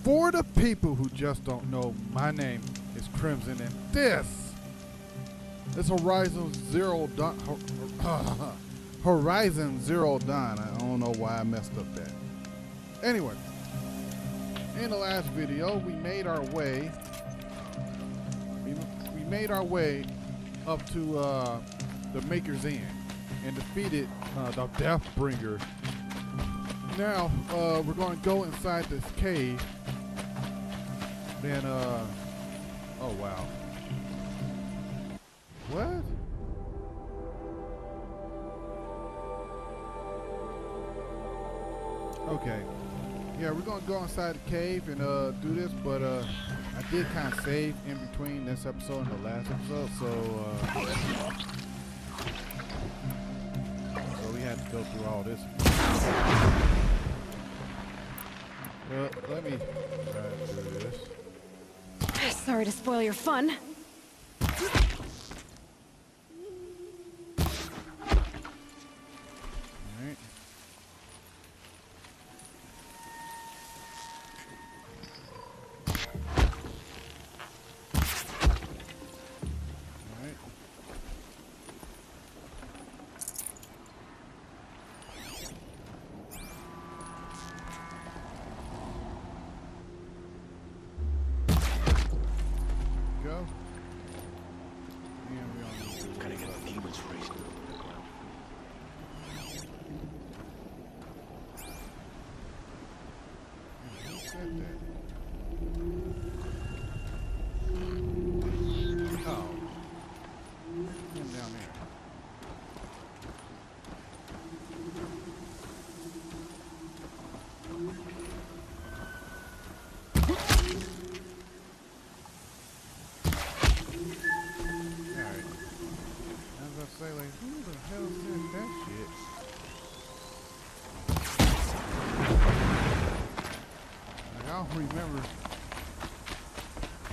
For the people who just don't know, my name is Crimson, and this is Horizon Zero Dawn. Horizon Zero Dawn. I don't know why I messed up that. Anyway, in the last video, we made our way. We made our way up to the Maker's End and defeated the Deathbringer. Now we're going to go inside this cave. Then oh wow. What? Okay. Yeah, we're gonna go inside the cave and do this, but I did kind of save in between this episode and the last episode, so we had to go through all this. Well, let me try to do this. Sorry to spoil your fun.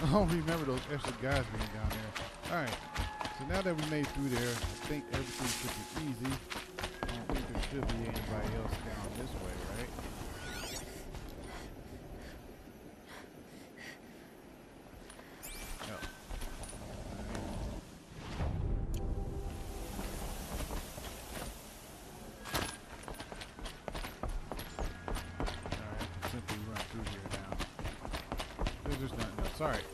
I don't remember those extra guys being down there. Alright, so now that we made through there, I think everything should be easy. I don't think there should be anybody else down this way, right? No. Alright, simply run through here now. There's just nothing else. Alright.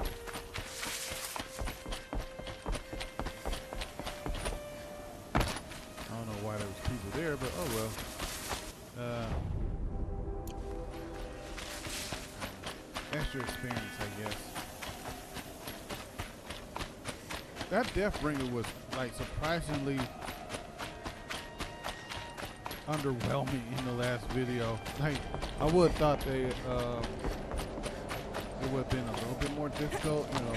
There, but oh well. Extra experience, I guess. That Deathbringer was like surprisingly underwhelming in the last video. Like I would have thought it would have been a little bit more difficult, you know.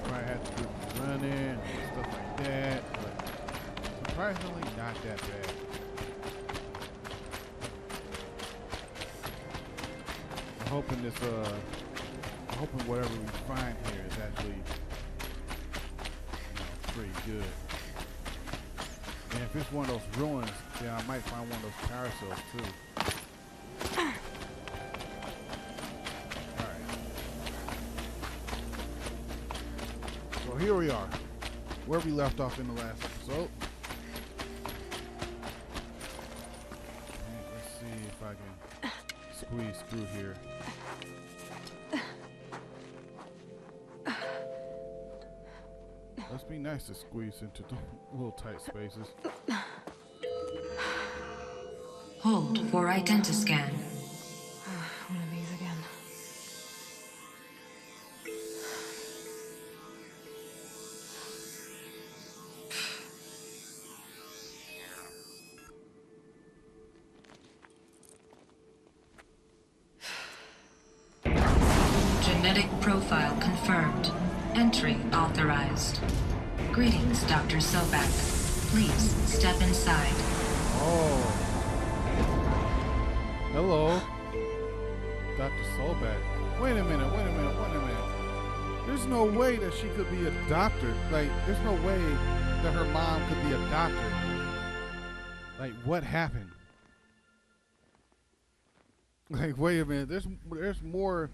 Probably had to do running and stuff like that, but surprisingly not that bad. I'm hoping this I'm hoping whatever we find here is actually pretty good. And if it's one of those ruins, then I might find one of those power cells too. Alright. So here we are. Where we left off in the last episode. I can squeeze through here. Must be nice to squeeze into the little tight spaces. Hold for identiscan. One of these again. Genetic profile confirmed. Entry authorized. Greetings, Dr. Sobak. Please step inside. Oh. Hello. Dr. Sobak. Wait a minute. There's no way that she could be a doctor. Like, there's no way that her mom could be a doctor. Like, what happened? Like, wait a minute. There's more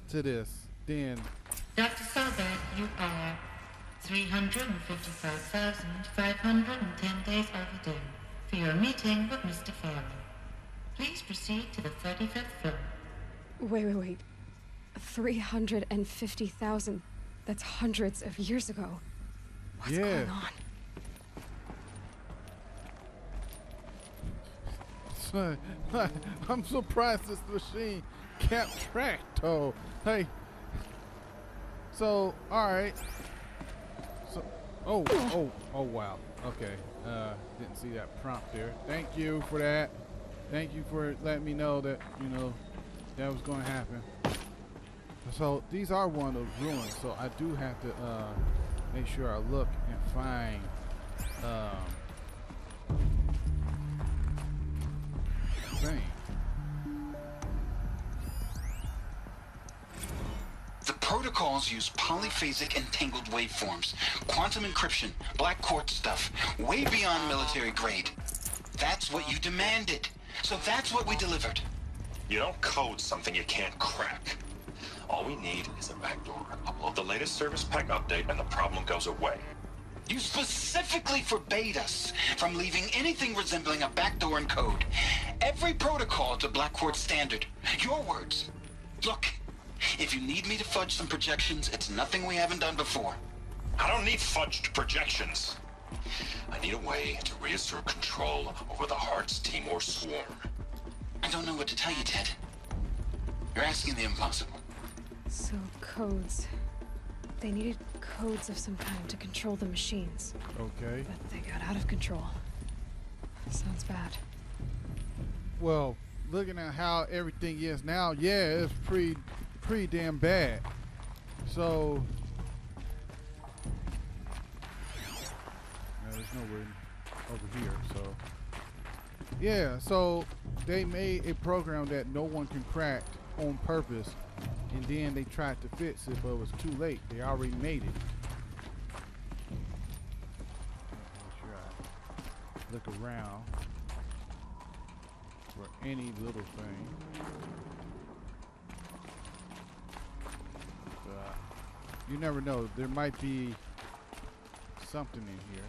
to this than. Dr. Sobeck, you are 355,510 days overdue for your meeting with Mr. Farrell. Please proceed to the 35th floor. Wait. 350,000. That's hundreds of years ago. What's going on? I'm surprised this machine kept track, though. Hey. So, alright. So, oh, wow. Okay. Didn't see that prompt there. Thank you for that. Thank you for letting me know that, that was going to happen. So, these are one of those ruins, so I do have to, make sure I look and find, thing. The protocols use polyphasic entangled waveforms, quantum encryption, black quartz stuff, way beyond military grade. That's what you demanded. So that's what we delivered. You don't code something you can't crack. All we need is a backdoor. Upload the latest service pack update and the problem goes away. You specifically forbade us from leaving anything resembling a backdoor in code. Every protocol to black quartz standard. Your words. Look, if you need me to fudge some projections, it's nothing we haven't done before. I don't need fudged projections. I need a way to reassert control over the Heart's Timor swarm. I don't know what to tell you, Ted. You're asking the impossible. So, codes. They needed codes of some kind to control the machines. Okay. But they got out of control. Sounds bad. Well, looking at how everything is now, yeah, it's pretty damn bad. So, there's nowhere over here. So, yeah. So they made a program that no one can crack on purpose, and then they tried to fix it, but it was too late. They already made it. Make sure I look around for any little thing. You never know. There might be something in here.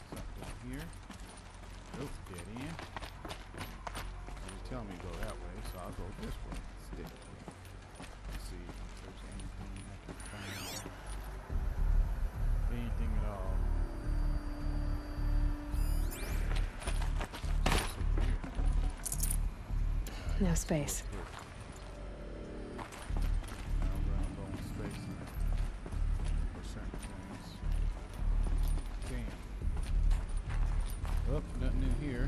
Something here. Nope, dead end. You tell me to go that way, so I'll go this way instead. Let's see if there's anything I can find. Anything at all. No space. Oh, nothing in here.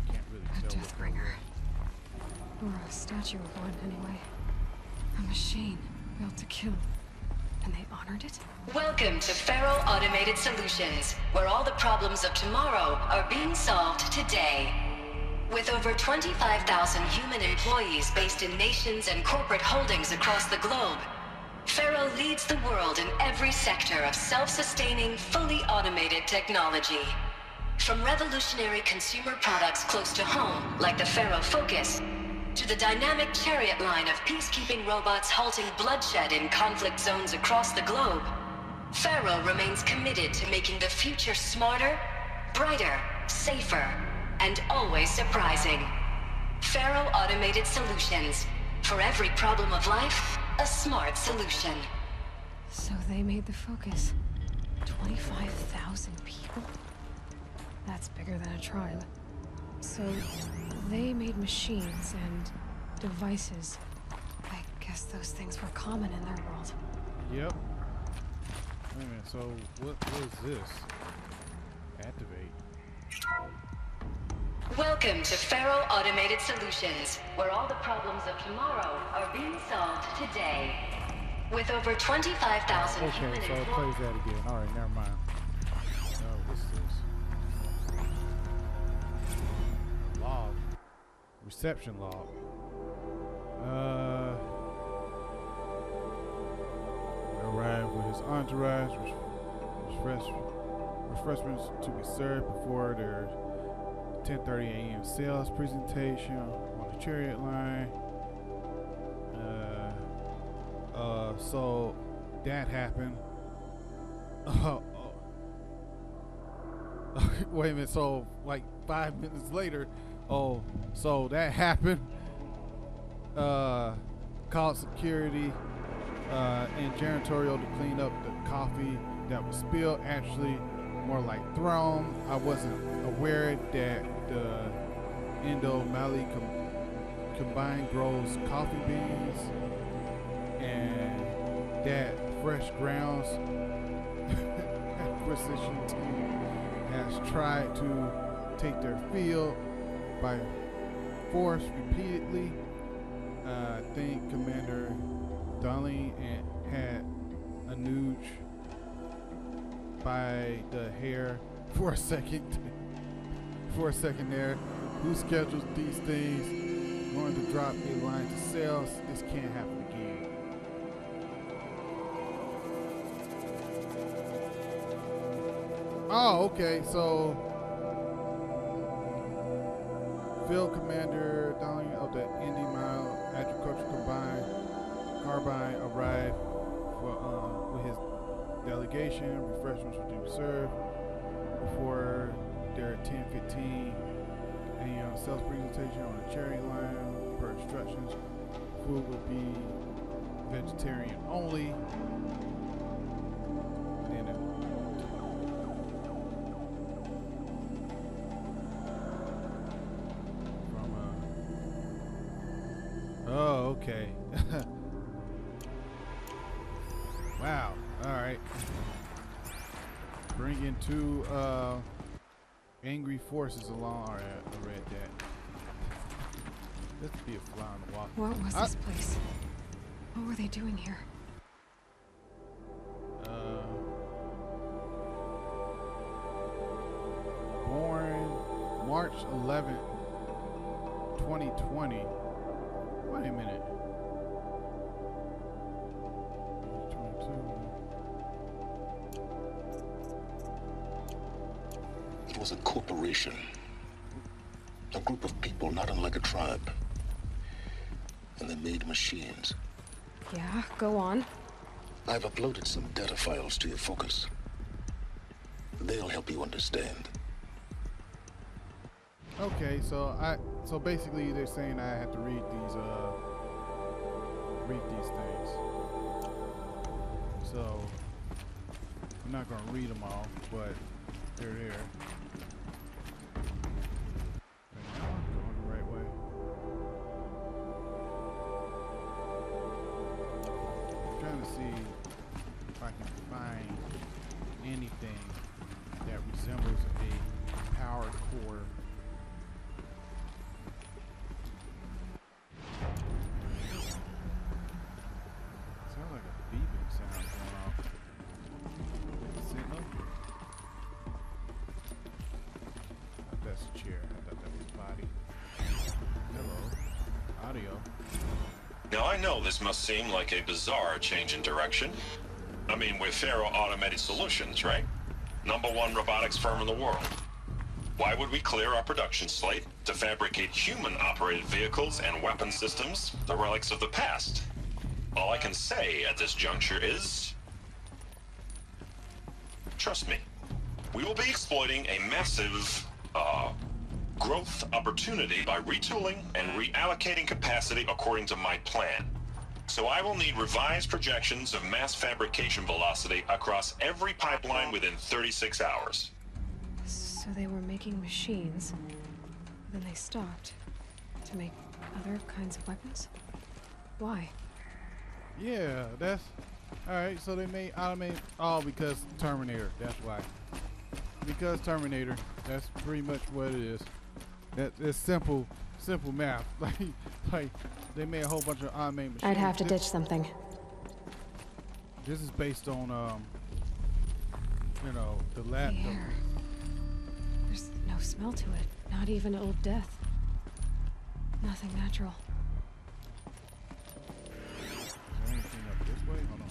Can't really tell. Deathbringer. Or a statue of one, anyway. A machine built to kill. And they honored it? Welcome to Faro Automated Solutions, where all the problems of tomorrow are being solved today. With over 25,000 human employees based in nations and corporate holdings across the globe, Faro leads the world in every sector of self-sustaining, fully automated technology. From revolutionary consumer products close to home, like the Faro Focus, to the dynamic chariot line of peacekeeping robots halting bloodshed in conflict zones across the globe, Faro remains committed to making the future smarter, brighter, safer, and always surprising. Faro Automated Solutions. For every problem of life, a smart solution. So they made the Focus. 25,000 people? That's bigger than a tribe. So they made machines and devices. I guess those things were common in their world. Yep. Wait a minute, so what is this? Activate. Welcome to Faro Automated Solutions, where all the problems of tomorrow are being solved today. With over 25,000 human Okay, so it employees. plays that again. Alright, never mind. What's this? Log. Reception log. Arrived with his entourage, refreshments to be served before their 10:30 a.m. sales presentation on the Chariot line. So that happened. Wait a minute. So like 5 minutes later, so that happened. Called security and janitorial to clean up the coffee that was spilled. Actually, more like thrown. I wasn't aware that the Indo Mali combine grows coffee beans, and that Fresh Grounds acquisition team has tried to take their field by force repeatedly. I think Commander Darling had a nudge by the hair for a second. There. Who schedules these things? Going to drop a line to sales. This can't happen again. Oh, okay. So, Field Commander Darling of the Indy Mile Agriculture Carbine arrived with his delegation. Refreshments were to be served before their 10:15 a.m. sales presentation on the Cherry line. Per instructions, food would be vegetarian only. And oh, okay. Wow. All right. Bringing two angry forces along. All right, I read that. Let's be a fly on the wall. What was this place? What were they doing here? Born March 11th, 2020. Wait a minute. 22. It was a corporation. A group of people not unlike a tribe. And they made machines. Yeah, go on. I've uploaded some data files to your focus. They'll help you understand. Okay, so basically they're saying I have to read these things. So I'm not gonna read them all, but they're there. Going the right way. I'm trying to see if I can find anything that resembles a power core. Sounds like a beeping sound going off. Signal? That's a chair. I thought that was a body. Hello. Audio. Now I know this must seem like a bizarre change in direction. I mean, we're Faro Automated Solutions, right? #1 robotics firm in the world. Why would we clear our production slate to fabricate human-operated vehicles and weapon systems, the relics of the past? All I can say at this juncture is... trust me, we will be exploiting a massive, growth opportunity by retooling and reallocating capacity according to my plan. So I will need revised projections of mass fabrication velocity across every pipeline within 36 hours. So they were making machines, then they stopped to make other kinds of weapons? Why? Yeah, that's alright. So they made automated. Oh, because Terminator. That's why. Because Terminator. That's pretty much what it is. It's simple math. like they made a whole bunch of automated machines. I'd have to ditch something. This is based on the lab. The air. There's no smell to it. Not even old death. Nothing natural. Is there anything up this way? Hold on.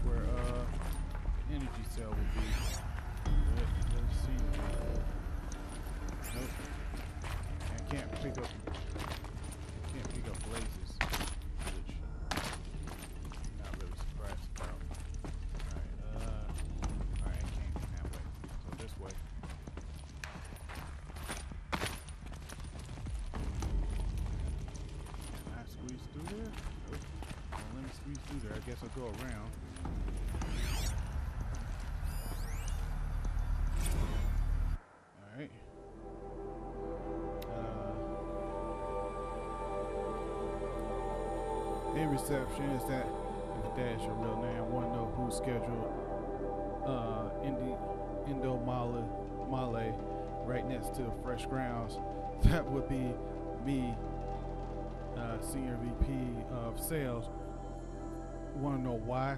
where the energy cell would be. Let's see. Nope. I can't pick up blazes, which I'm not really surprised about. Alright, I can't go that way. So this way. Can I squeeze through there? Nope. Well, let me squeeze through there. I guess I'll go around. Alright. In reception is that if that's your real name, I want to know who scheduled Indo Male right next to Fresh Grounds. That would be me, Senior VP of Sales. Want to know why?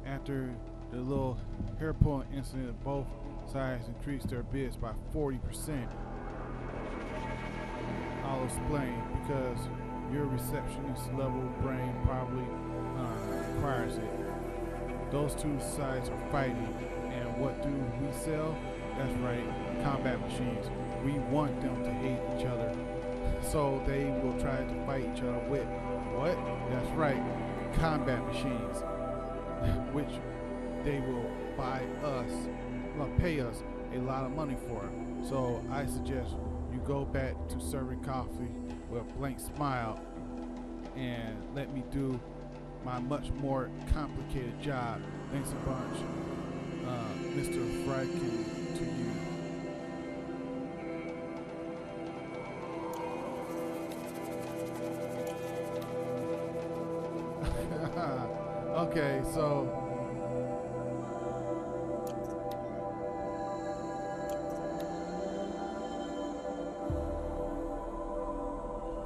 After the little hair pulling incident, both sides increased their bids by 40%. I'll explain, because your receptionist level brain probably requires it. Those two sides are fighting, and what do we sell? That's right, combat machines. We want them to hate each other, so they will try to fight each other with what? That's right, combat machines, which they will buy us, well, pay us a lot of money for. So I suggest you go back to serving coffee with a blank smile and let me do my much more complicated job. Thanks a bunch, Mr. Friedkin, to you. Okay, so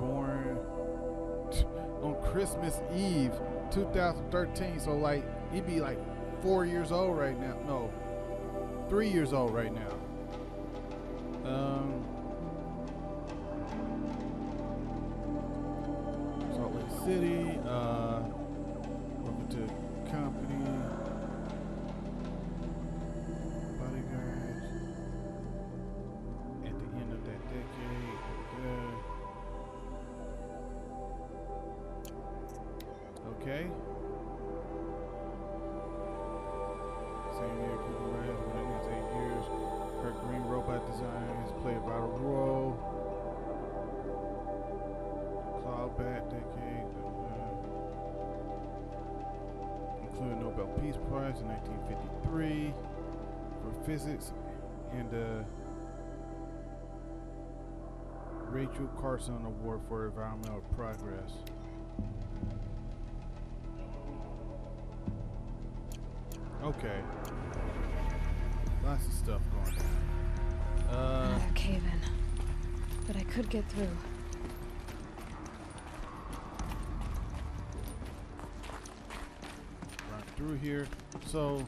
born on Christmas Eve 2013, so like he'd be like 4 years old right now. No, 3 years old right now. Salt Lake City, welcome to company, bodyguards at the end of that decade. Okay. Same year, Google Rise, when it is 8 years. Her green robot design has played a vital role. Cloud Bat decade, including Nobel Peace Prize in 1953 for physics, and Rachel Carson Award for environmental progress. Okay. Lots of stuff going on. Another cave-in. But I could get through. Run through here. So.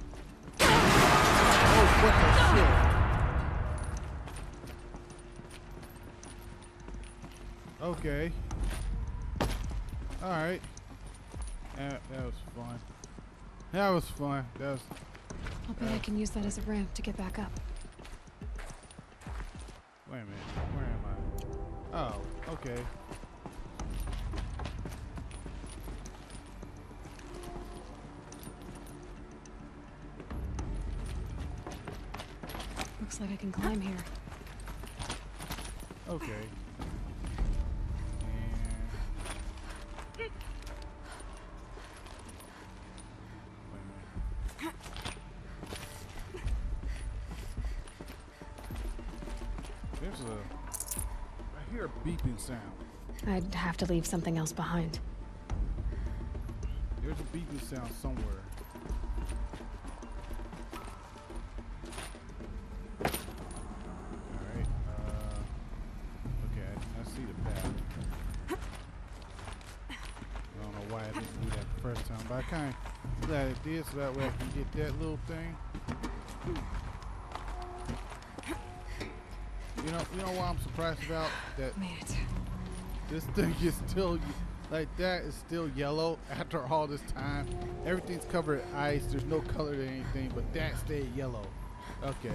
Oh, what the shit? Okay. Alright. That was fun. That was fun. That was. I'll bet I can use that as a ramp to get back up. Wait a minute. Where am I? Oh, okay. Looks like I can climb here. Okay. There's a. I hear a beeping sound. I'd have to leave something else behind. There's a beeping sound somewhere. Alright, okay, I see the path. I don't know why I didn't do that the first time, but I kind of glad it did, so that way I can get that little thing. You know what I'm surprised about? That Made it. this thing is still Like that is still yellow after all this time. Everything's covered in ice. There's no color to anything, but that stayed yellow. Okay.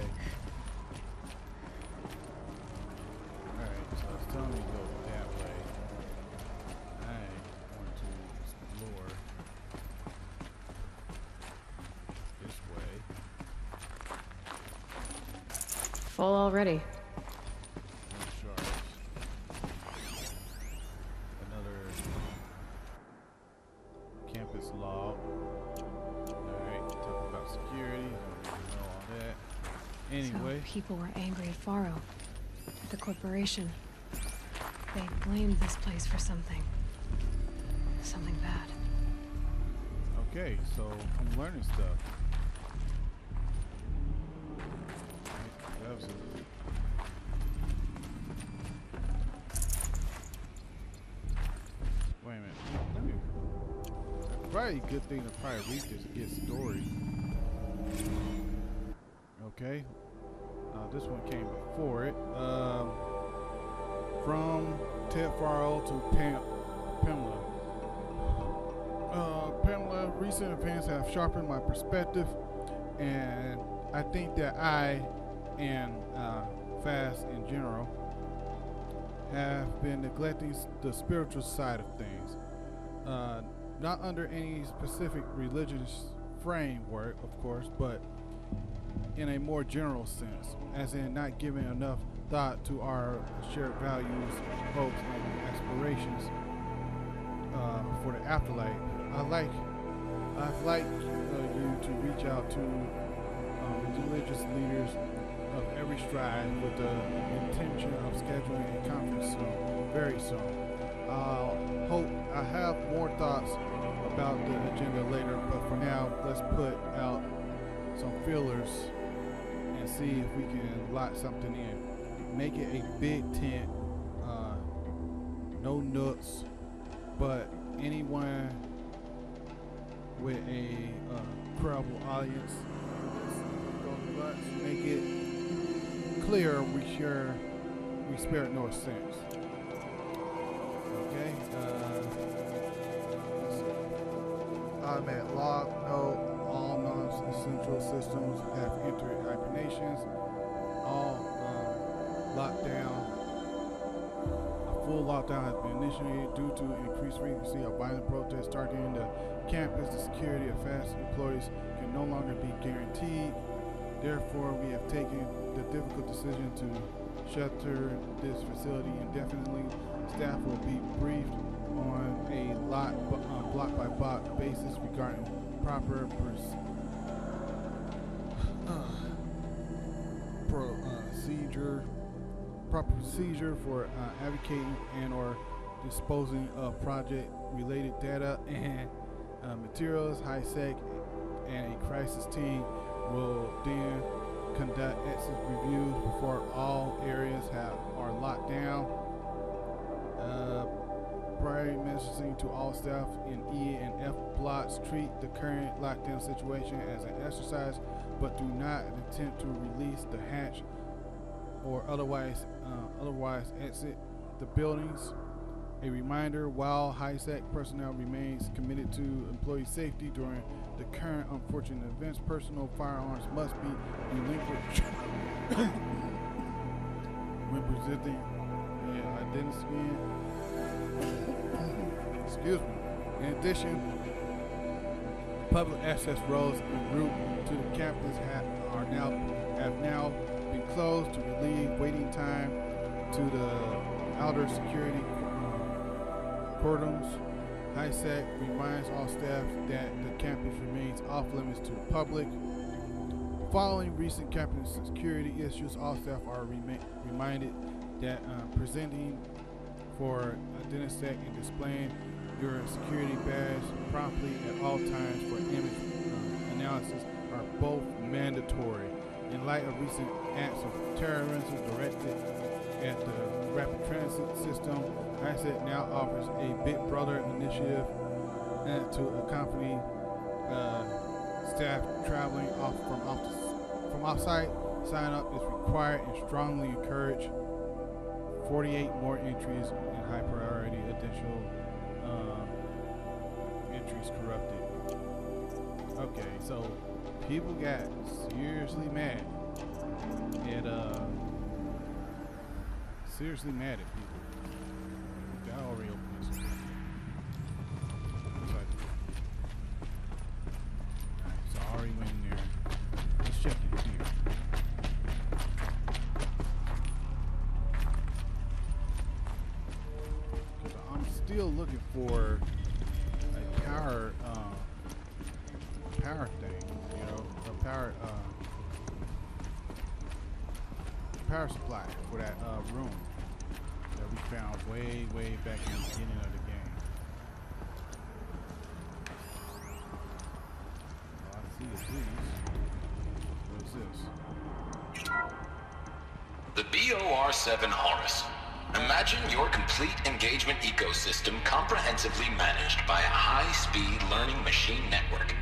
Alright, so it's telling me to go that way. I'm going to explore this way. Full already. No sharks. Another campus log. Alright, talk about security. Don't really know all that. Anyway. So people were angry at Faro, at the corporation. They blamed this place for something. Something bad. Okay, so I'm learning stuff. Absolutely. Wait a minute. Let me. Probably a good thing to probably read this to get story. Okay. This one came before it. From Ted Faro to Pamela. Pamela, recent events have sharpened my perspective, and I think that I and Fast in general have been neglecting the spiritual side of things. Not under any specific religious framework, of course, but in a more general sense, as in not giving enough thought to our shared values, hopes, and aspirations for the afterlife. I'd like you to reach out to religious leaders of every stride with the intention of scheduling a conference soon, very soon. I have more thoughts about the agenda later, but for now, let's put out some fillers and see if we can lock something in. Make it a big tent, no nooks, but anyone with a credible audience. Let's make it clear we spare no expense. Okay. Automatic log. No, all non-essential systems have entered hibernations. All locked down. A full lockdown has been initiated due to increased frequency of violent protests targeting the campus. The security of Fast employees can no longer be guaranteed. Therefore, we have taken the difficult decision to shelter this facility indefinitely. Staff will be briefed on a block by block basis regarding proper procedure for advocating and/or disposing of project-related data and materials. HiSec and a crisis team will then conduct exit reviews before all areas are locked down. Prior messaging to all staff in E and F blocks: treat the current lockdown situation as an exercise, but do not attempt to release the hatch or otherwise exit the buildings. A reminder: while HiSec personnel remains committed to employee safety during the current unfortunate events, personal firearms must be relinquished when presenting identity. Excuse me. In addition, public access roads en route to the campus have now been closed to relieve waiting time to the outer security cordons. HiSec reminds all staff that the campus remains off limits to the public. Following recent campus security issues, all staff are reminded that presenting for identity and displaying your security badge promptly at all times for image analysis are both mandatory. In light of recent acts of terrorism directed at the rapid transit system, HiSec now offers a Big Brother initiative to accompany staff traveling from off-site. Sign up is required and strongly encouraged. 48 more entries in high priority additional entries corrupted. Okay, so people got seriously mad at people. Okay, I already opened this. Looks like. Alright, so I already went in there. Let's check in here. I'm still looking for a power thing, you know, a power supply for that room that we found way back in the beginning of the game. All I see is these. What is this? The BOR-7 Horus. Imagine your complete engagement ecosystem comprehensively managed by a high-speed learning machine network.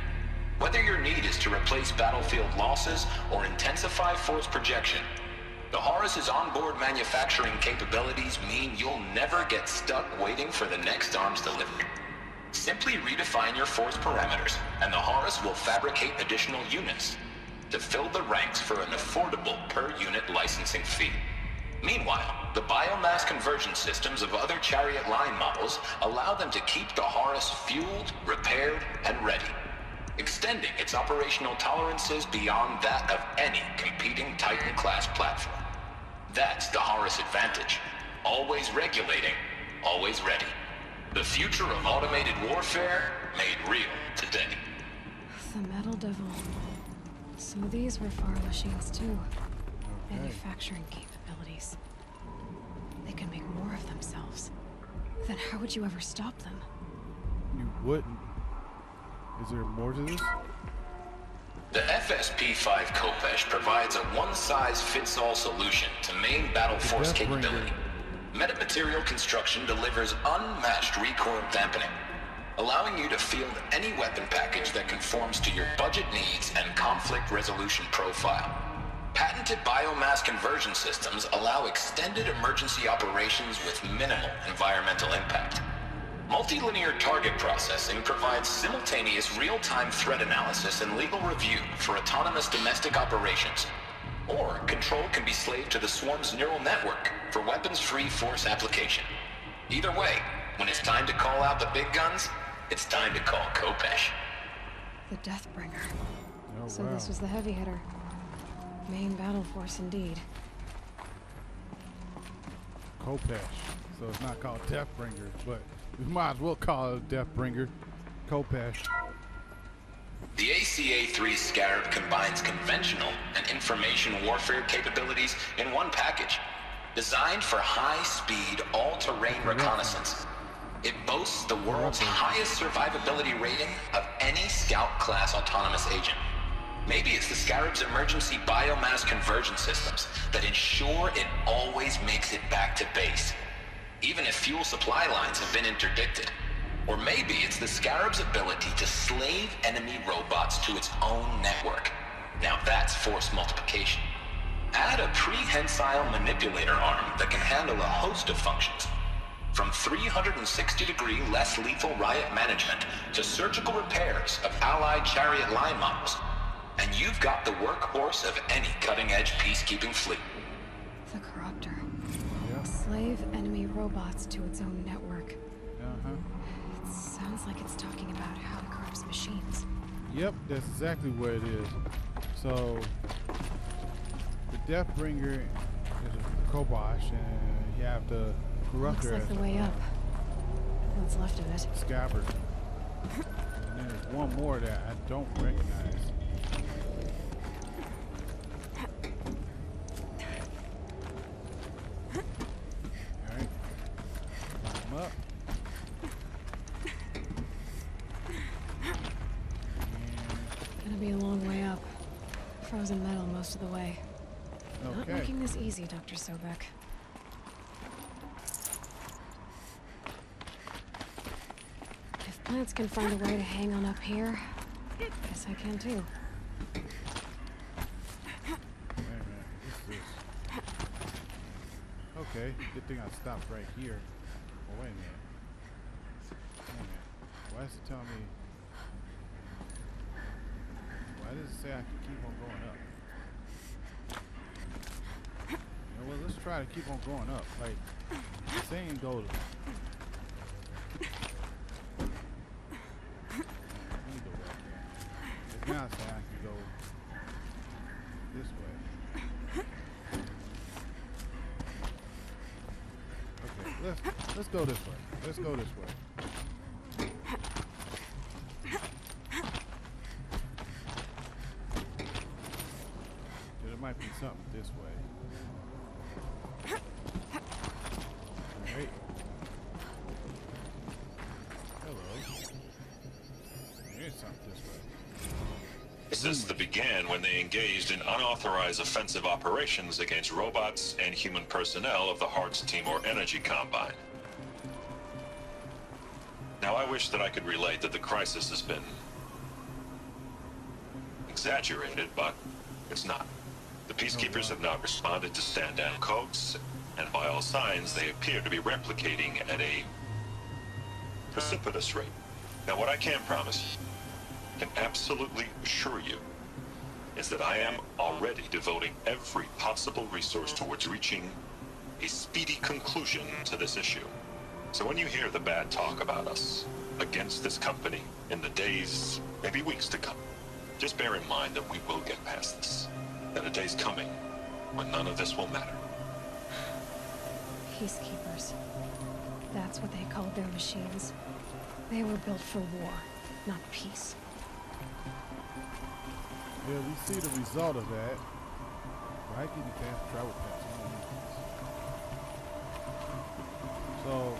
Whether your need is to replace battlefield losses or intensify force projection, the Horus's onboard manufacturing capabilities mean you'll never get stuck waiting for the next arms delivery. Simply redefine your force parameters, and the Horus will fabricate additional units to fill the ranks for an affordable per-unit licensing fee. Meanwhile, the biomass conversion systems of other Chariot line models allow them to keep the Horus fueled, repaired, and ready, extending its operational tolerances beyond that of any competing Titan-class platform. That's the Horus advantage. Always regulating, always ready. The future of automated warfare made real today. The Metal Devil. So these were Far machines too. Okay. Manufacturing capabilities. They can make more of themselves. Then how would you ever stop them? You wouldn't. Is there more to this? The FSP-5 Kopesh provides a one-size-fits-all solution to main battle force capability. Metamaterial construction delivers unmatched recoil dampening, allowing you to field any weapon package that conforms to your budget needs and conflict resolution profile. Patented biomass conversion systems allow extended emergency operations with minimal environmental impact. Multilinear target processing provides simultaneous real-time threat analysis and legal review for autonomous domestic operations. Or control can be slaved to the Swarm's neural network for weapons-free force application. Either way, when it's time to call out the big guns, it's time to call Kopesh. The Deathbringer. Oh, So wow. this was the heavy hitter. Main battle force indeed. Kopesh. So it's not called Deathbringer, but we might as well call it Deathbringer. Kopesh. The ACA-3 Scarab combines conventional and information warfare capabilities in one package, designed for high-speed, all-terrain reconnaissance. It boasts the world's highest survivability rating of any Scout-class autonomous agent. Maybe it's the Scarab's emergency biomass conversion systems that ensure it always makes it back to base, even if fuel supply lines have been interdicted. Or maybe it's the Scarab's ability to slave enemy robots to its own network. Now that's force multiplication. Add a prehensile manipulator arm that can handle a host of functions, from 360-degree less lethal riot management to surgical repairs of allied Chariot line models. And you've got the workhorse of any cutting-edge peacekeeping fleet. The Corruptor. Yeah. Slave enemy robots to its own network. Uh-huh. It sounds like it's talking about how it corrupts machines. Yep, that's exactly what it is. So the Deathbringer is a Kobosh, and you have the Looks Corruptor like as the way up. What's left of it. Scabbard. And then there's one more that I don't recognize. Alright. Come up. Gonna be a long way up. Frozen metal most of the way. Not Okay. making this easy, Dr. Sobek. If plants can find a way to hang on up here, guess I can too. Wait a minute. What's this? Okay. Good thing I stopped right here. Oh, wait a minute. Why does it tell me? Why does it say I can keep on going up? You know what? Let's try to keep on going up. Like, saying go. Let me go back here. It's now saying I can go this way. Okay, let's go this way. Let's go this way. There might be something this way. Alright. Hello. There's something this way. System began when they engaged in unauthorized offensive operations against robots and human personnel of the Hearts Timor Energy Combine. Now, I wish that I could relate that the crisis has been exaggerated, but it's not. The Peacekeepers have not responded to stand-down codes, and by all signs, they appear to be replicating at a precipitous rate. Now, what I can promise, can absolutely assure you, is that I am already devoting every possible resource towards reaching a speedy conclusion to this issue. So when you hear the bad talk about us against this company in the days, maybe weeks to come, just bear in mind that we will get past this. That a day's coming when none of this will matter. Peacekeepers. That's what they called their machines. They were built for war, not peace. Yeah, we see the result of that. Right, getting fast travel past. So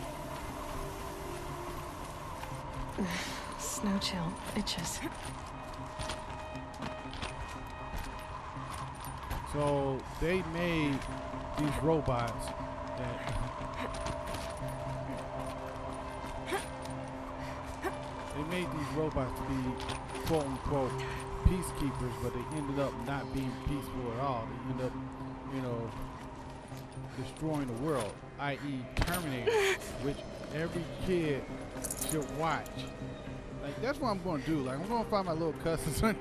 Snow chill itches. So they made these robots that they made these robots to be quote unquote peacekeepers, but they ended up not being peaceful at all. They ended up, you know, destroying the world, i.e. Terminator, which every kid should watch. Like, that's what I'm going to do. Like, I'm going to find my little cousins and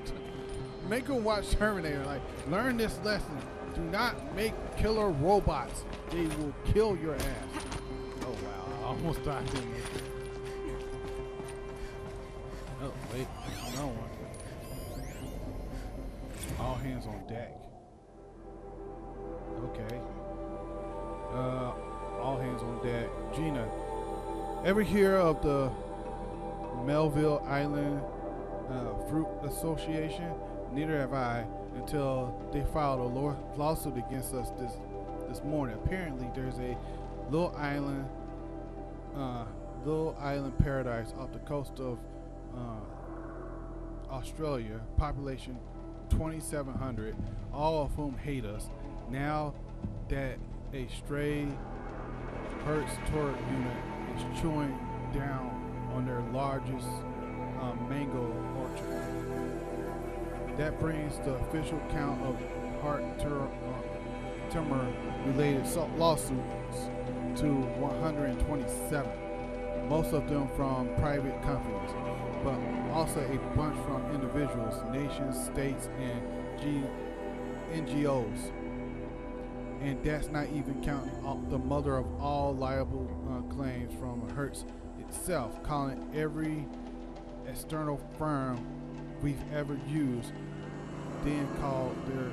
make them watch Terminator. Like, learn this lesson. Do not make killer robots. They will kill your ass. Oh, wow. I almost died in there. Oh, wait. No one. All hands on deck. Okay. All hands on deck. Gina, ever hear of the Melville Island Fruit Association? Neither have I, until they filed a lawsuit against us this morning. Apparently, there's a little island paradise off the coast of Australia, population 2,700, all of whom hate us. Now that a stray Hertz turret unit is chewing down on their largest mango orchard. That brings the official count of Timor related lawsuits to 127, most of them from private companies, but also a bunch from individuals, nations, states, and NGOs. And that's not even counting the mother of all liable claims from Hertz itself, calling every external firm we've ever used, then called their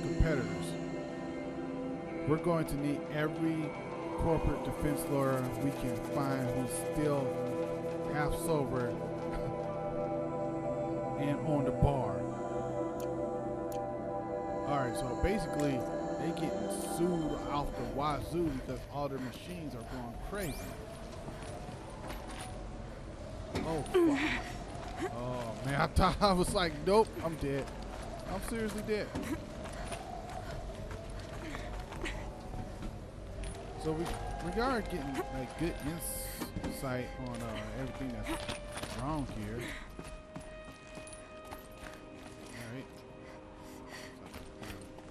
competitors. We're going to need every corporate defense lawyer we can find who's still half sober and on the bar. Alright, so basically they getting sued off the wazoo because all their machines are going crazy. Oh fuck. Oh man, I thought I was like, nope, I'm dead. I'm seriously dead. So we are getting like good insight on everything that's wrong here. Alright.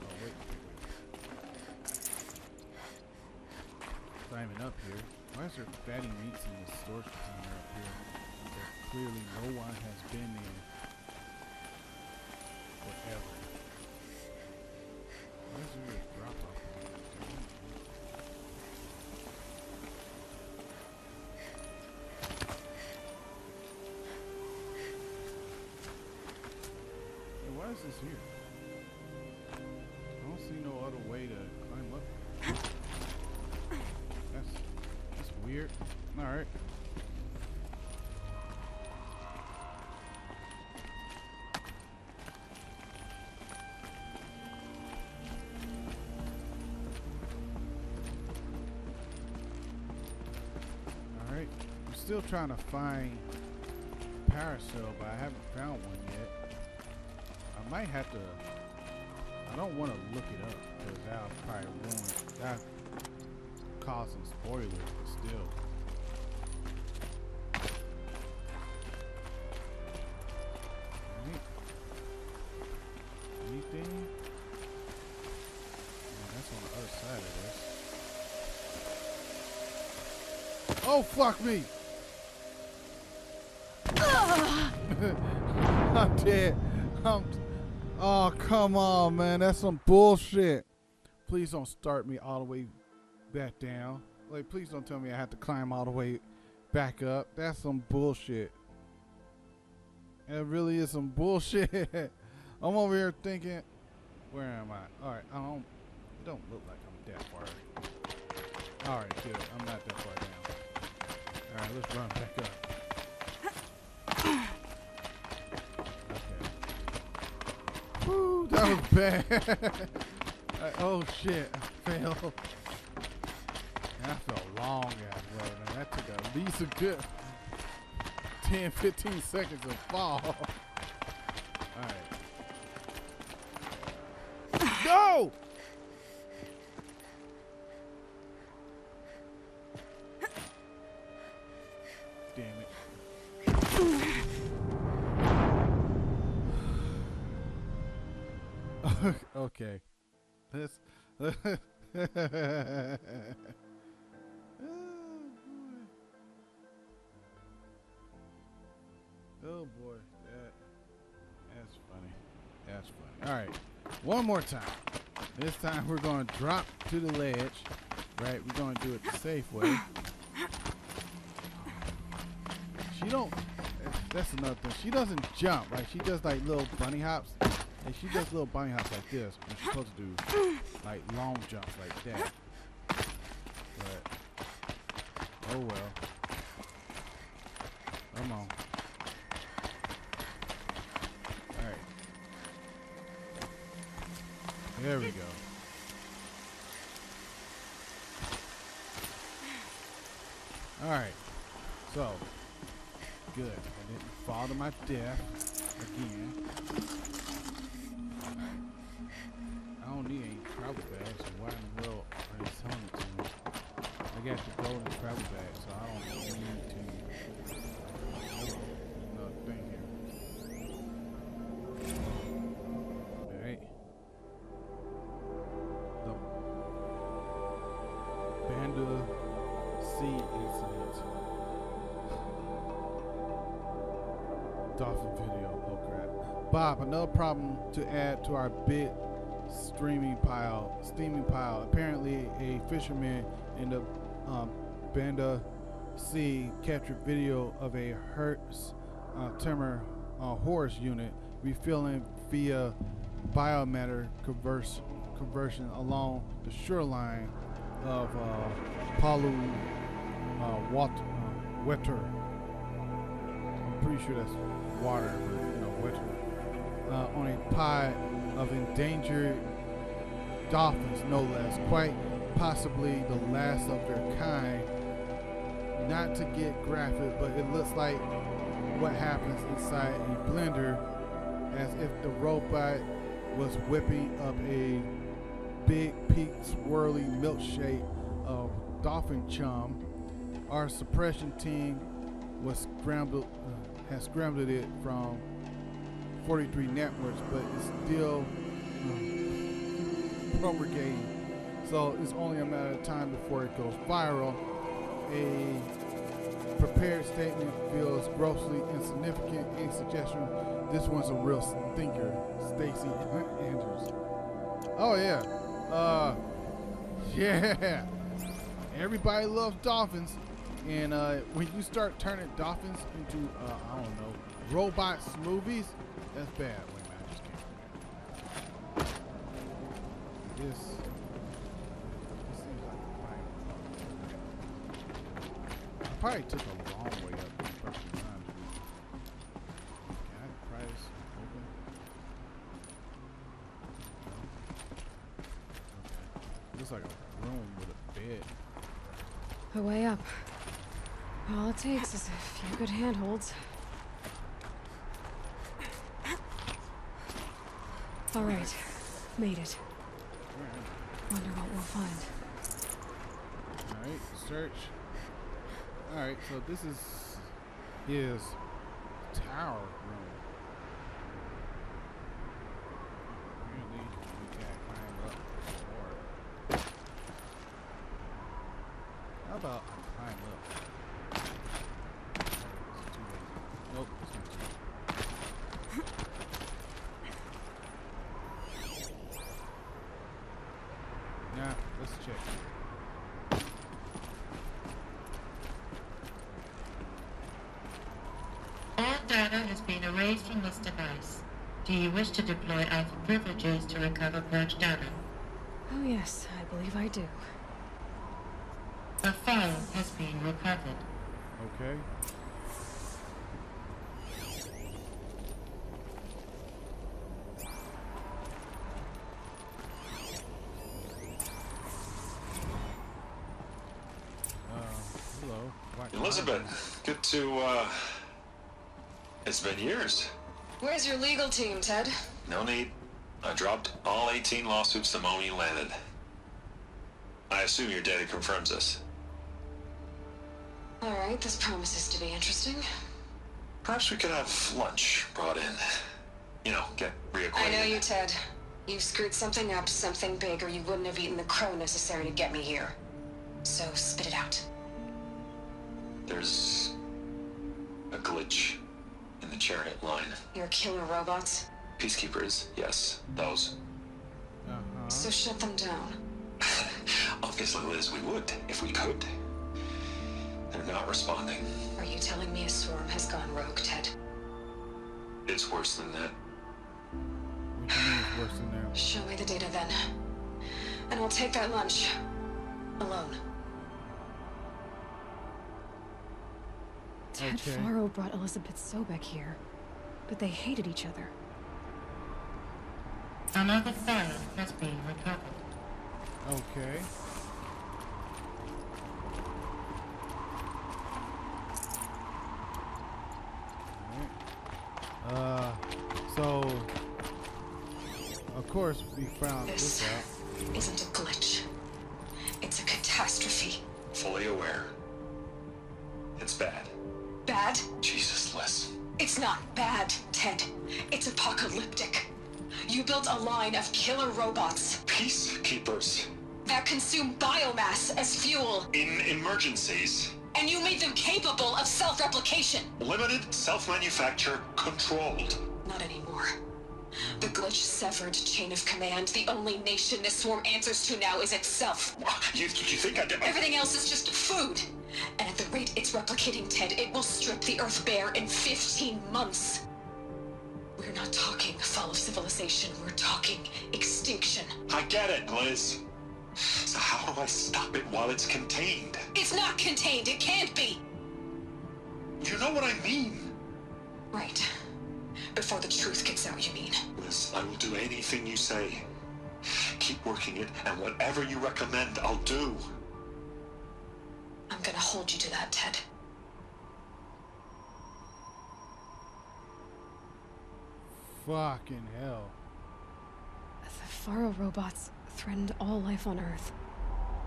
Oh wait. climbing up here. Why is there fatty meats in this storage container up here? That clearly no one has been in forever. Why is there a drop off? Hey, why is this here? I don't see no other way to climb up. That's weird. Alright. Alright. I'm still trying to find Paracel, but I haven't found one yet. I might have to. I don't want to look it up because that'll probably ruin. That causing spoilers, but still. Anything? Oh, that's on the other side of this. Oh, fuck me! I'm dead. Oh, come on, man. That's some bullshit. Please don't start me all the way back down. Like, please don't tell me I have to climb all the way back up. That's some bullshit. It really is some bullshit. I'm over here thinking, where am I? All right, it don't look like I'm that far. All right, good. I'm not that far down. All right, let's run back up. Woo, that was bad. Oh shit, I fell. That's a long ass road, man. That took at least a good 10-15 seconds to fall. Alright. No! Damn it. Okay. This. Oh boy. That's funny. That's funny. All right. One more time. This time we're going to drop to the ledge. Right? We're going to do it the safe way. She don't. That's another thing. She doesn't jump. Right? She does like little bunny hops. And she does little bunny hops like this when she's supposed to do like long jumps like that. But oh well. Come on. Alright. There we go. Alright. So good. I didn't fall to my death again. I don't need any travel bags, so why in the world are they selling it to me? I got the golden travel bag, so I don't need to. Another thing here. Alright. The Banda Sea incident. Dolphin video. Oh crap. Bob, another problem to add to our bit steaming pile. Apparently, a fisherman in the Banda Sea captured video of a Hertz Timmer horse unit refueling via biomatter conversion along the shoreline of Palu Wetter. I'm pretty sure that's water, but you know, Wetter. On a pod of endangered dolphins, no less, quite possibly the last of their kind. Not to get graphic, but it looks like what happens inside a blender, as if the robot was whipping up a big pink swirly milkshake of dolphin chum. Our suppression team has scrambled it from 43 networks, but it's still promulgating so it's only a matter of time before it goes viral. A prepared statement feels grossly insignificant. Any suggestion? This one's a real stinker. Stacy Andrews. Oh yeah. Yeah. Everybody loves dolphins, and when you start turning dolphins into I don't know, robot smoothies, that's bad. Wait a minute, I just can't. This seems like a I probably took a long way up this fucking time. Can I pry this open? Okay. Looks like a room with a bed. A way up. All it takes is a few good handholds. All right, made it. Wonder what we'll find. All right, search. All right, so this is his tower room. Apparently, we can't climb up or. How about I climb up? Is it too late? Nope, it's not too late. Nah, let's check. All data has been erased from this device. Do you wish to deploy Alpha privileges to recover purged data? Oh yes, I believe I do. A file has been recovered. Okay. Hello. Elizabeth, good to, it's been years. Where's your legal team, Ted? No need. I dropped all 18 lawsuits the moment you landed. I assume your data confirms this. All right, this promises to be interesting. Perhaps we could have lunch brought in. You know, get reacquainted. I know you, Ted. You've screwed something up, something big, or you wouldn't have eaten the crow necessary to get me here. So spit it out. There's a glitch in the chariot line. Your killer robots? Peacekeepers, yes, those. So shut them down. Obviously, Liz, we would, if we could. They're not responding. Are you telling me a swarm has gone rogue, Ted? It's worse than that. What do you mean it's worse than that? Show me the data then. And I'll take that lunch. Alone. Ted Faro brought Elizabeth Sobek here, but they hated each other. Another file has been recovered. Okay. Alright. So of course we found this out. Isn't a glitch. It's a catastrophe. Fully aware. It's bad. Bad? Jesus, Liz. It's not bad, Ted. It's apocalyptic. You built a line of killer robots Peacekeepers. that consume biomass as fuel, In emergencies. and you made them capable of self-replication. Limited, self-manufacture, controlled. Not anymore. The glitch severed chain of command. The only nation this swarm answers to now is itself. You think I did? Everything else is just food. And at the rate it's replicating, Ted, it will strip the Earth bare in 15 months. We're not talking fall of civilization. We're talking extinction. I get it, Liz. So how do I stop it while it's contained? It's not contained. It can't be. You know what I mean. Right. Before the truth gets out, you mean? Liz, I will do anything you say. Keep working it, and whatever you recommend, I'll do. I'm gonna hold you to that, Ted. Fucking hell. The Faro robots threatened all life on Earth,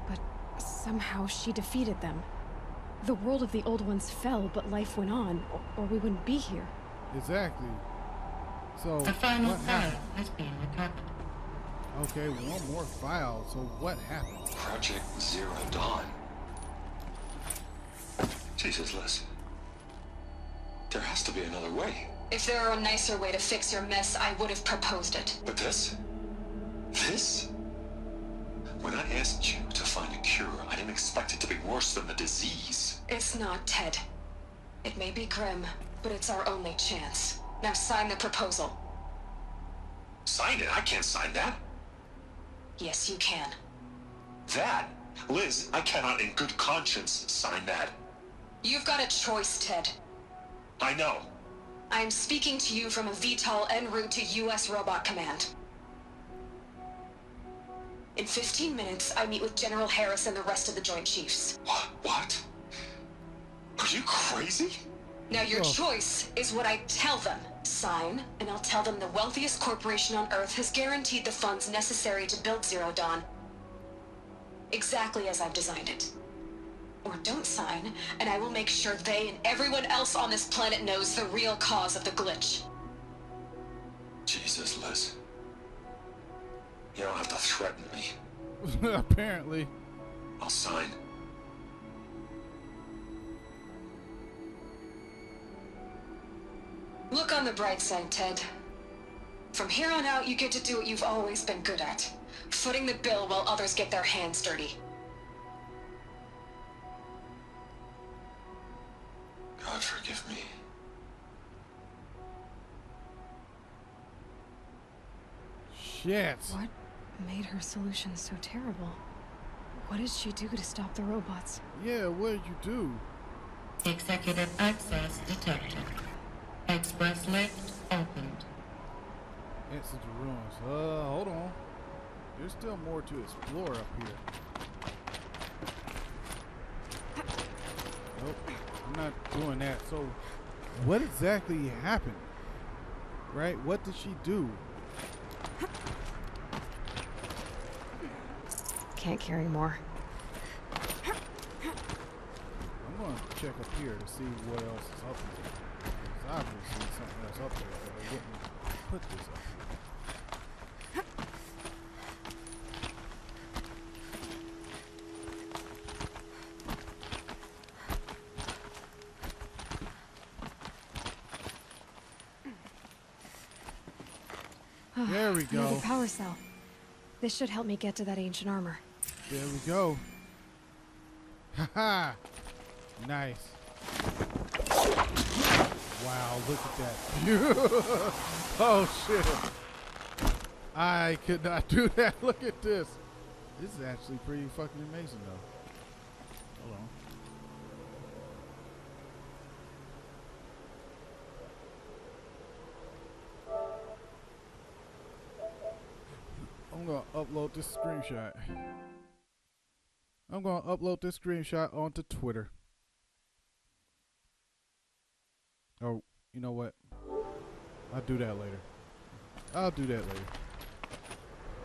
but somehow she defeated them. The world of the old ones fell, but life went on, or we wouldn't be here. Exactly. So The final what file happened? has been recovered. Okay, one more file. So what happened? Project Zero Dawn. Jesus, Liz. There has to be another way. If there were a nicer way to fix your mess, I would have proposed it. But this? This? When I asked you to find a cure, I didn't expect it to be worse than the disease. It's not, Ted. It may be grim, but it's our only chance. Now sign the proposal. Sign it? I can't sign that. Yes, you can. That? Liz, I cannot in good conscience sign that. You've got a choice, Ted. I know. I'm speaking to you from a VTOL en route to U.S. Robot Command. In 15 minutes, I meet with General Harris and the rest of the Joint Chiefs. What? Are you crazy? Now your choice is what I tell them. Sign, and I'll tell them the wealthiest corporation on Earth has guaranteed the funds necessary to build Zero Dawn. Exactly as I've designed it. Or don't sign, and I will make sure they and everyone else on this planet knows the real cause of the glitch. Jesus, Liz. You don't have to threaten me. Apparently. I'll sign. Look on the bright side, Ted. From here on out, you get to do what you've always been good at. Footing the bill while others get their hands dirty. God forgive me. Shit. What made her solution so terrible? What did she do to stop the robots? Yeah, what did you do? Executive access detected. Express lift opened. Exit the ruins. Hold on. There's still more to explore up here. Nope, I'm not doing that. So, what exactly happened? Right? What did she do? Can't carry more. I'm going to check up here to see what else is up there. There's obviously something else up there, but I wouldn't put this up. There we go. Another power cell. This should help me get to that ancient armor. There we go. Haha. Nice. Wow, look at that. Oh shit. I could not do that. Look at this. This is actually pretty fucking amazing though. Hold on. I'm gonna upload this screenshot. I'm gonna upload this screenshot onto Twitter. Oh, you know what? I'll do that later. I'll do that later.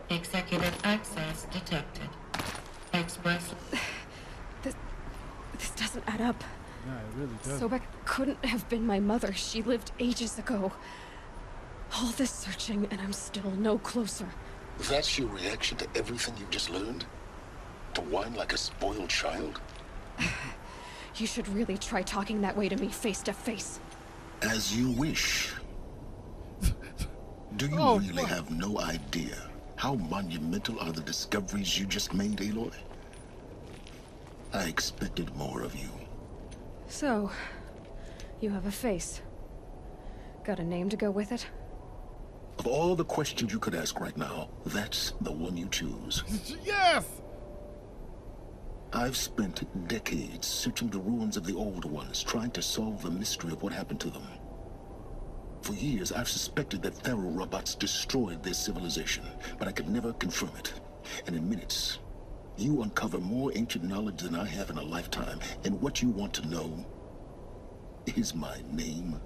Executive access detected. Express. This doesn't add up. Nah, it really doesn't. Sobek couldn't have been my mother. She lived ages ago. All this searching, and I'm still no closer. That's your reaction to everything you just learned? To whine like a spoiled child? You should really try talking that way to me face to face. As you wish. Do you really have no idea how monumental are the discoveries you just made, Aloy? I expected more of you. So, you have a face. Got a name to go with it? Of all the questions you could ask right now, that's the one you choose. Yes! I've spent decades searching the ruins of the old ones, trying to solve the mystery of what happened to them. For years, I've suspected that Faro robots destroyed their civilization, but I could never confirm it. And in minutes, you uncover more ancient knowledge than I have in a lifetime. And what you want to know is my name.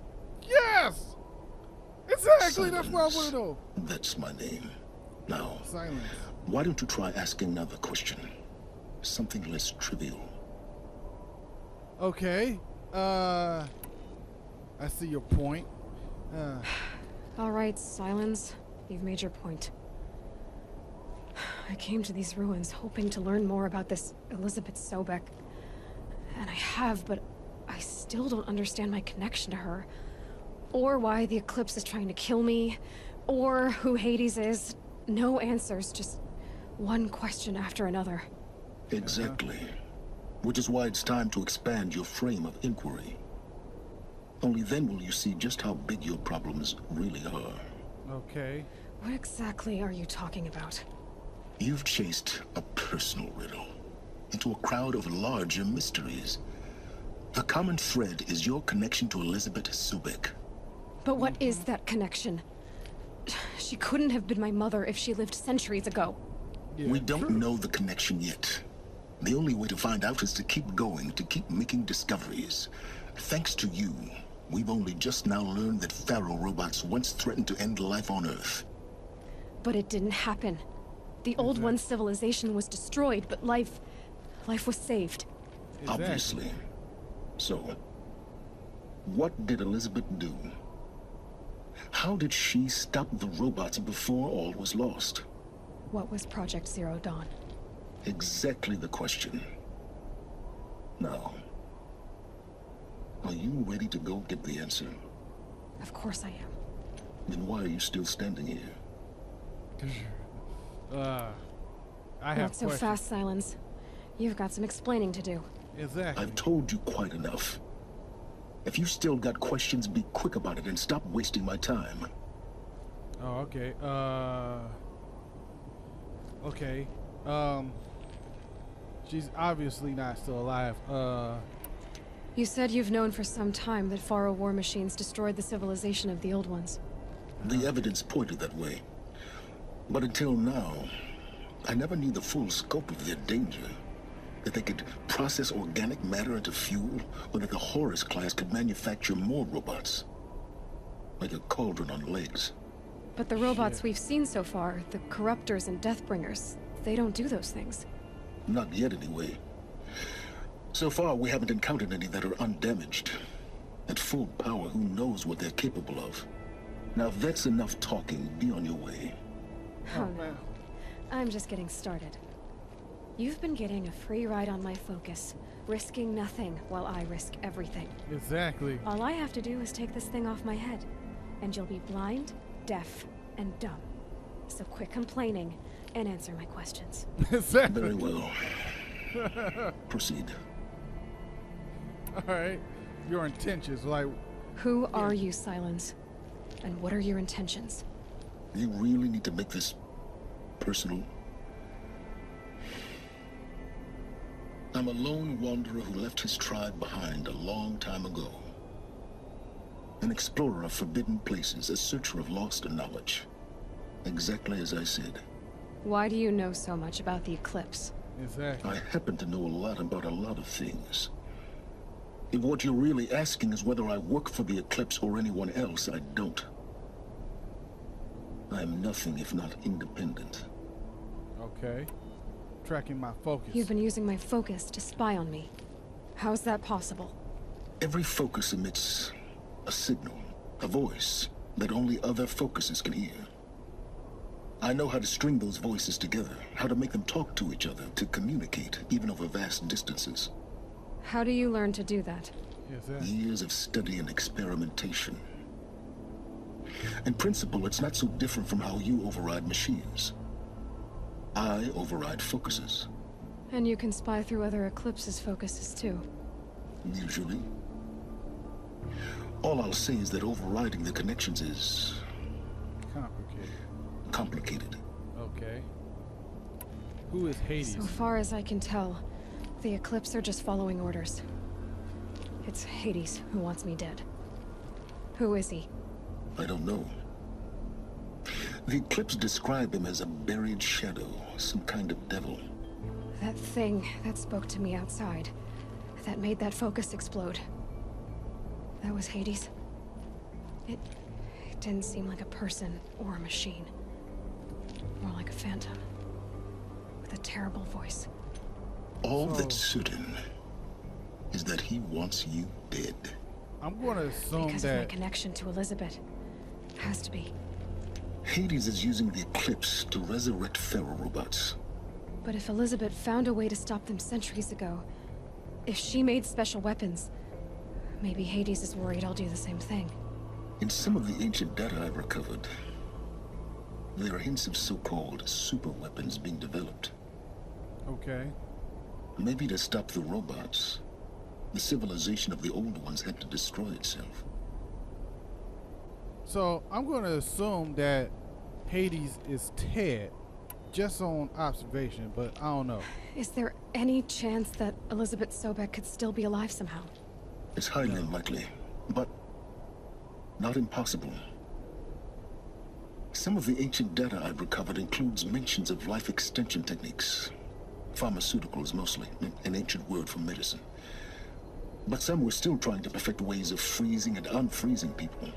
Yes! Exactly, that's what I want to know. That's my name. Now, Silence. why don't you try asking another question? Something less trivial. Okay. I see your point. All right, Silence. You've made your point. I came to these ruins hoping to learn more about this Elizabeth Sobek. And I have, but I still don't understand my connection to her. Or why the Eclipse is trying to kill me. Or who Hades is. No answers, just one question after another. Exactly. Which is why it's time to expand your frame of inquiry. Only then will you see just how big your problems really are. Okay. What exactly are you talking about? You've chased a personal riddle into a crowd of larger mysteries. The common thread is your connection to Elizabeth Sobek. But what is that connection? She couldn't have been my mother if she lived centuries ago. Yeah, We don't true. know the connection yet. The only way to find out is to keep going, to keep making discoveries. Thanks to you, we've only just now learned that Pharaoh robots once threatened to end life on Earth. But it didn't happen. The Old One's civilization was destroyed, but life was saved. Exactly. Obviously. So, what did Elizabeth do? How did she stop the robots before all was lost? What was Project Zero Dawn? Exactly the question. Now, are you ready to go get the answer? Of course I am. Then why are you still standing here? I have Not so questions. fast, Silence. You've got some explaining to do. Exactly. I've told you quite enough. If you still got questions, be quick about it and stop wasting my time. Oh, okay. Okay. She's obviously not still alive. You said you've known for some time that Pharaoh war machines destroyed the civilization of the Old Ones. The evidence pointed that way. But until now, I never knew the full scope of their danger. That they could process organic matter into fuel, or that the Horus class could manufacture more robots. Like a cauldron on legs. But the robots we've seen so far, the Corruptors and Deathbringers, they don't do those things. Not yet, anyway. So far, we haven't encountered any that are undamaged. At full power, who knows what they're capable of? Now, if that's enough talking, be on your way. Oh no. I'm just getting started. You've been getting a free ride on my focus, risking nothing while I risk everything. Exactly. All I have to do is take this thing off my head, and you'll be blind, deaf, and dumb. So quit complaining and answer my questions. Exactly. Very well. Proceed. All right. Your intentions, like, Who are you, Silence? And what are your intentions? You really need to make this personal? I'm a lone wanderer who left his tribe behind a long time ago. An explorer of forbidden places, a searcher of lost knowledge. Exactly as I said. Why do you know so much about the Eclipse? exactly. I happen to know a lot about a lot of things. If what you're really asking is whether I work for the Eclipse or anyone else, I don't. I am nothing if not independent. Okay. Tracking my focus. You've been using my focus to spy on me. How's that possible? Every focus emits a signal, a voice that only other focuses can hear. I know how to string those voices together, how to make them talk to each other, to communicate, even over vast distances. How do you learn to do that? Exactly. Years of study and experimentation. In principle, it's not so different from how you override machines. I override focuses, And you can spy through other Eclipse's focuses too. usually. All I'll say is that overriding the connections is Complicated. complicated. Okay. Who is Hades? So far as I can tell, the Eclipse are just following orders. It's Hades who wants me dead. Who is he? I don't know. The Eclipse describe him as a buried shadow, some kind of devil. That thing that spoke to me outside, that made that focus explode. That was Hades. It didn't seem like a person or a machine. More like a phantom. With a terrible voice. All So- that's certain is that he wants you dead. I'm going to assume Because of my that. connection to Elizabeth. Has to be. Hades is using the eclipse to resurrect feral robots. But if Elizabeth found a way to stop them centuries ago, if she made special weapons, maybe Hades is worried I'll do the same thing. In some of the ancient data I've recovered, there are hints of so-called super weapons being developed. Okay. Maybe to stop the robots, the civilization of the old ones had to destroy itself. So I'm going to assume that Hades is Ted, just on observation, but I don't know. Is there any chance that Elizabeth Sobek could still be alive somehow? It's highly unlikely, but not impossible. Some of the ancient data I've recovered includes mentions of life extension techniques. Pharmaceuticals mostly, an ancient word for medicine. But some were still trying to perfect ways of freezing and unfreezing people.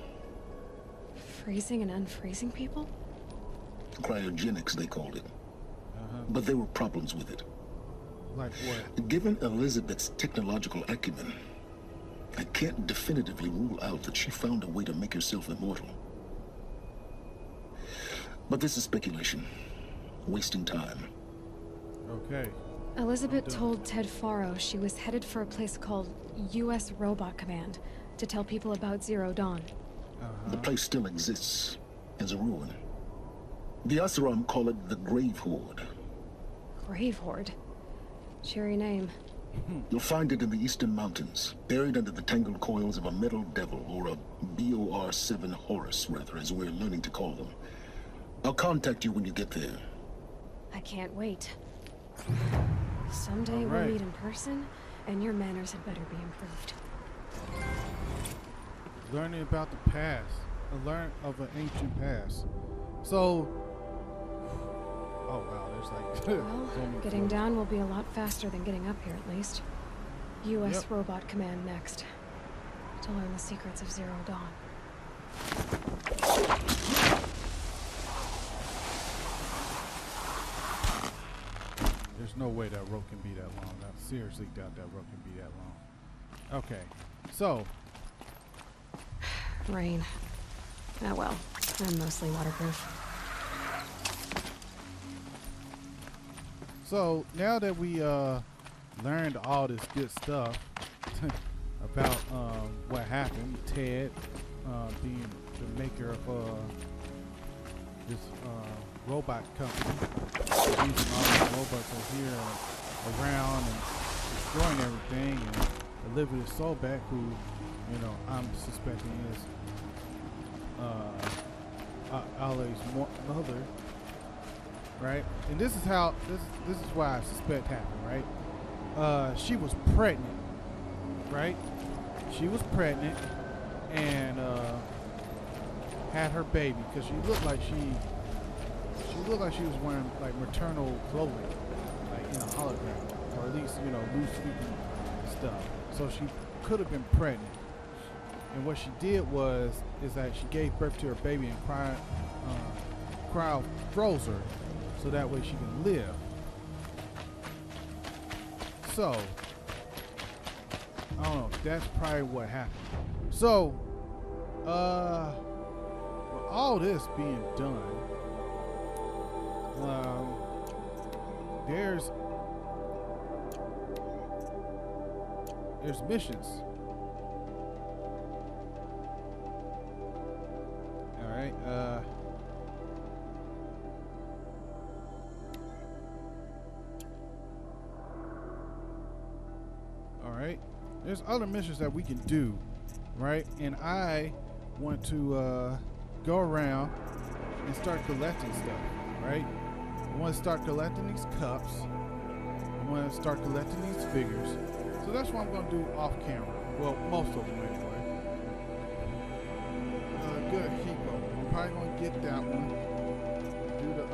Freezing and unfreezing people? Cryogenics, they called it. But there were problems with it. Like what? Given Elizabeth's technological acumen, I can't definitively rule out that she found a way to make herself immortal. But this is speculation. Wasting time. Okay. Elizabeth told Ted Faro she was headed for a place called U.S. Robot Command to tell people about Zero Dawn. The place still exists as a ruin. The Asaram call it the Grave Horde. Grave Horde? Cheery name. You'll find it in the eastern mountains, buried under the tangled coils of a metal devil, or a BOR-7 Horus, rather, as we're learning to call them. I'll contact you when you get there. I can't wait. Someday All we'll right. meet in person, and your manners had better be improved. Learning about the past. Learn of an ancient past. So, oh wow, there's like so Well, many getting floors. down will be a lot faster than getting up here, at least. U.S. Yep. Robot Command next. To learn the secrets of Zero Dawn. There's no way that rope can be that long. I seriously doubt that rope can be that long. Okay, so Rain. Oh well, I'm mostly waterproof. now that we learned all this good stuff about what happened, Ted being the maker of this robot company, using all these robots over here around and destroying everything, and Olivia Sobek, who, you know, I'm suspecting is Ali's mother, right? And this is how this is why I suspect happened, right? She was pregnant, right? She was pregnant and had her baby because she looked like she was wearing like maternal clothing, like in a hologram, or at least, you know, loose fitting stuff. So she could have been pregnant. And what she did is that she gave birth to her baby and cryo froze her so that way she can live. So I don't know, that's probably what happened. So with all this being done, there's missions. All right, there's other missions that we can do, right? And I want to go around and start collecting stuff, right? I want to start collecting these cups. I want to start collecting these figures. So that's what I'm going to do off camera. Well, most of them anyway. Good, Hebo. I'm probably going to get that one. Do the